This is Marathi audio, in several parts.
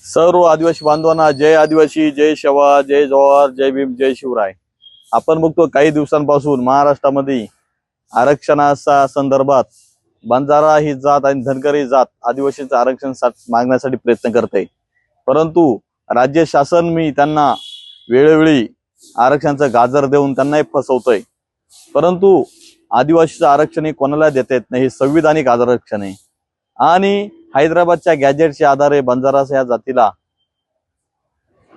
सर्व आदिवासी बांधवांना जय आदिवासी, जय शेवा, जय जोहार, जय भीम, जय शिवराय। आपण बघतो काही दिवसांपासून महाराष्ट्रामध्ये आरक्षणाच्या संदर्भात बंजारा ही जात आणि धनगर ही जात आदिवासींचं आरक्षण मागण्यासाठी प्रयत्न करते, परंतु राज्य शासन मी त्यांना वेळोवेळी आरक्षणाचं गाजर देऊन त्यांनाही फसवतोय। परंतु आदिवासीचं आरक्षण हे कोणाला देता येत नाही, हे संविधानिक आरक्षण आहे आणि हैदराबादच्या गॅजेटच्या आधारे बंजारास या जातीला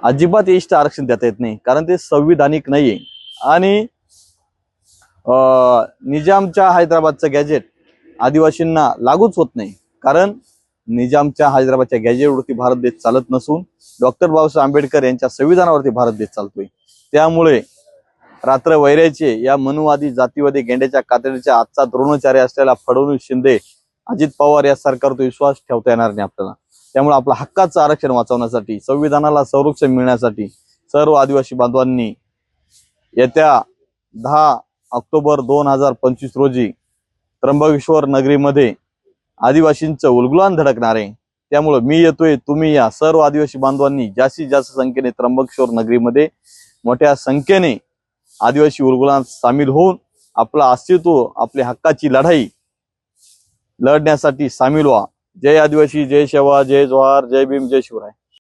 अजिबात इष्ट आरक्षण देता येत नाही, कारण ते संविधानिक नाहीये। आणि निजामच्या हैदराबादचं गॅजेट आदिवासींना लागूच होत नाही, कारण निजामच्या हैदराबादच्या गॅजेटवरती भारत देश चालत नसून डॉक्टर बाबासाहेब आंबेडकर यांच्या संविधानावरती भारत देश चालतोय। त्यामुळे रात्र वैराचे या मनुवादी जातीवादी गेंड्याच्या कातडीच्या आजचा द्रोणाचार्य असलेला फडणवीस, शिंदे, अजित पवार या सरकारवर विश्वास ठेवता येणार नाही आपल्याला। त्यामुळे आपल्या हक्काचं आरक्षण वाचवण्यासाठी, संविधानाला संरक्षण मिळण्यासाठी सर्व आदिवासी बांधवांनी येत्या 10 ऑक्टोबर 2025 रोजी त्र्यंबकेश्वर नगरीमध्ये आदिवासींचं उलगुलान धडकणार आहे। त्यामुळे मी येतोय, तुम्ही या। सर्व आदिवासी बांधवांनी जास्तीत जास्त संख्येने त्र्यंबकेश्वर नगरीमध्ये मोठ्या संख्येने आदिवासी उलगुलान सामील होऊन आपलं अस्तित्व, आपली हक्काची लढाई लढण्यासाठी सामील व्हा। जय आदिवासी, जय शेवा, जय जोहार, जय भीम, जय शिवराय।